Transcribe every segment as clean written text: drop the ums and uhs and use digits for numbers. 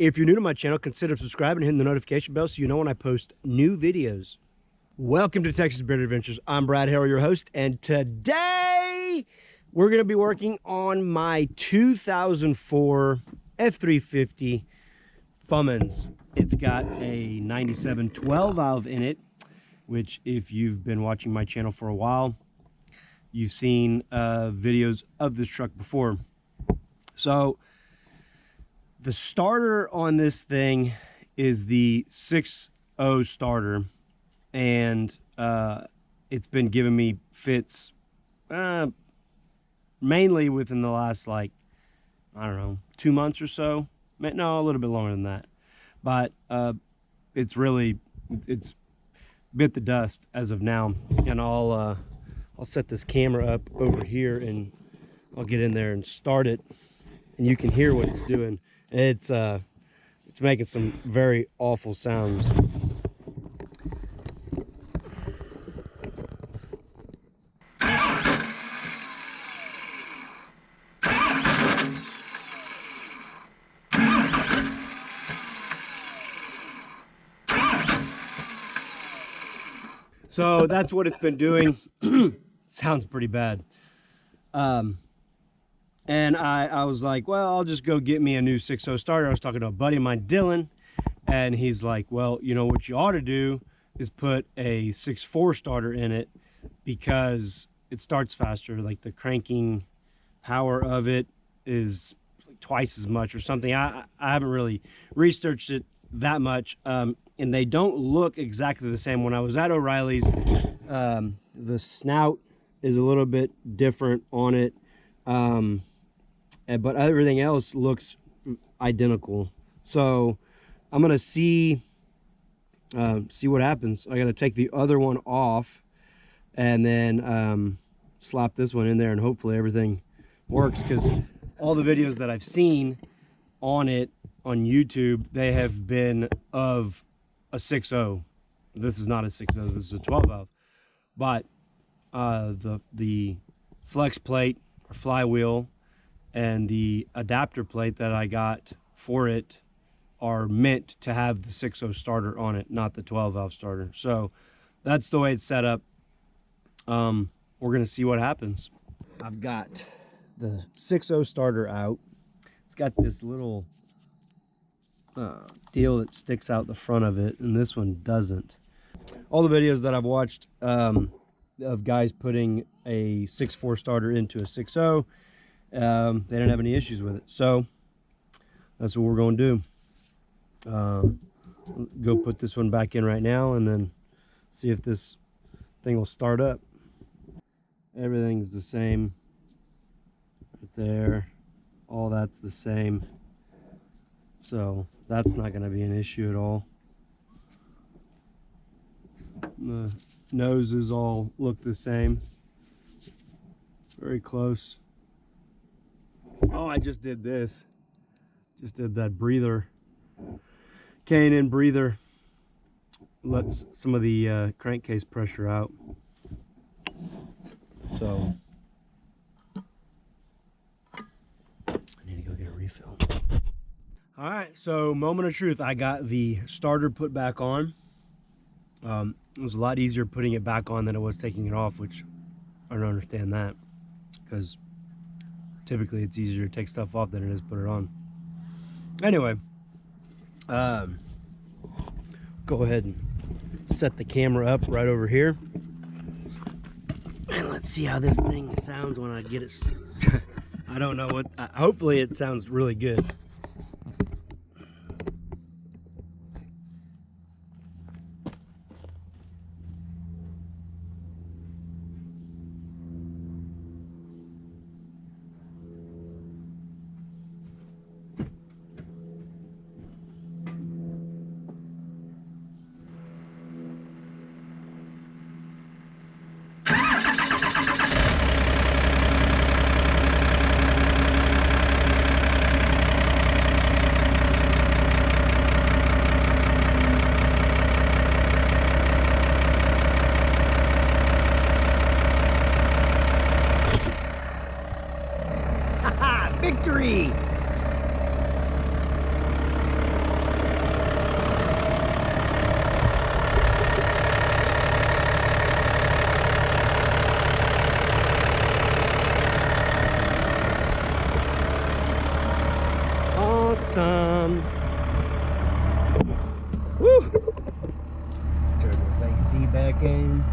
If you're new to my channel, consider subscribing and hitting the notification bell so you know when I post new videos. Welcome to Texas Bearded Adventures. I'm Brad Harrell, your host, and today we're going to be working on my 2004 F350 Cummins. It's got a 97 12 valve in it, which if you've been watching my channel for a while, you've seen videos of this truck before. So the starter on this thing is the 6.0 starter, and it's been giving me fits mainly within the last, like, I don't know, 2 months or so. No, a little bit longer than that. But it's bit the dust as of now, and I'll set this camera up over here and I'll get in there and start it, and you can hear what it's doing. It's making some very awful sounds. So that's what it's been doing. Sounds pretty bad. And I was like, well, I'll just go get me a new 6.0 starter. I was talking to a buddy of mine, Dylan, and he's like, well, you know what you ought to do is put a 6.4 starter in it, because it starts faster. Like, the cranking power of it is twice as much or something. I haven't really researched it that much. And they don't look exactly the same. When I was at O'Reilly's, the snout is a little bit different on it, but everything else looks identical. So I'm gonna see what happens. I gotta take the other one off and then slap this one in there, and hopefully everything works, because all the videos that I've seen on it on YouTube, they have been of a 6.0. This is not a 6.0, this is a 12 valve. But the flex plate or flywheel and the adapter plate that I got for it are meant to have the 6.0 starter on it, not the 12 valve starter. So that's the way it's set up. We're gonna see what happens. I've got the 6.0 starter out. It's got this little deal that sticks out the front of it, and this one doesn't. All the videos that I've watched of guys putting a 6.4 starter into a 6.0, they didn't have any issues with it. So that's what we're going to do. Go put this one back in right now and then see if this thing will start up. Everything's the same right there. All that's the same. So that's not going to be an issue at all. The noses all look the same. Very close. Oh, I just did this. Just did that breather. K&N breather. Lets some of the crankcase pressure out. So I need to go get a refill. All right, so moment of truth. I got the starter put back on. It was a lot easier putting it back on than it was taking it off, which I don't understand that, because typically it's easier to take stuff off than it is put it on. Anyway, go ahead and set the camera up right over here, and let's see how this thing sounds when I get it. I don't know what. Hopefully, it sounds really good. victory! AC back in.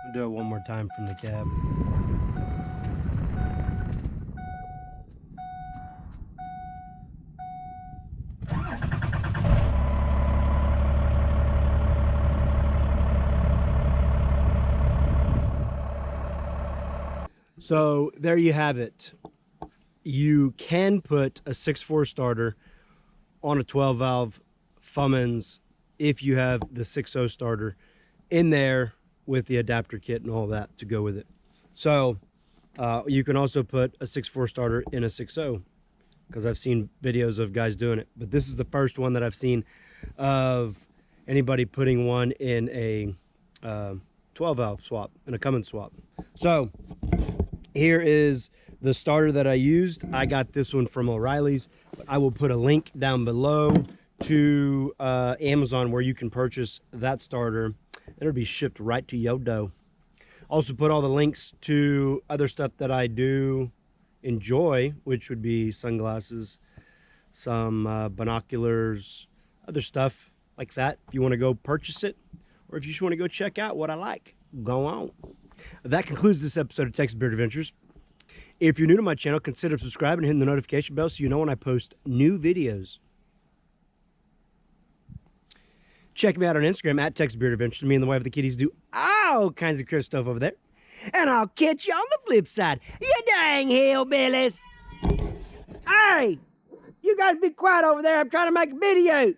I'll do it one more time from the cab. So there you have it. You can put a 6.4 starter on a 12 valve Cummins if you have the 6.0 starter in there with the adapter kit and all that to go with it. So you can also put a 6.4 starter in a 6.0 because I've seen videos of guys doing it. But this is the first one that I've seen of anybody putting one in a 12 valve swap, in a Cummins swap. So here is the starter that I used. I got this one from O'Reilly's. I will put a link down below to Amazon where you can purchase that starter. It'll be shipped right to your door. Also put all the links to other stuff that I do enjoy, which would be sunglasses, some binoculars, other stuff like that. If you want to go purchase it, or if you just want to go check out what I like, go on. That concludes this episode of Texas Beard Adventures. If you're new to my channel, consider subscribing and hitting the notification bell so you know when I post new videos. Check me out on Instagram at Texas Beard Adventures. Me and the wife of the kitties do all kinds of cool stuff over there. And I'll catch you on the flip side. You dang hillbillies. Hey, you guys be quiet over there. I'm trying to make a video.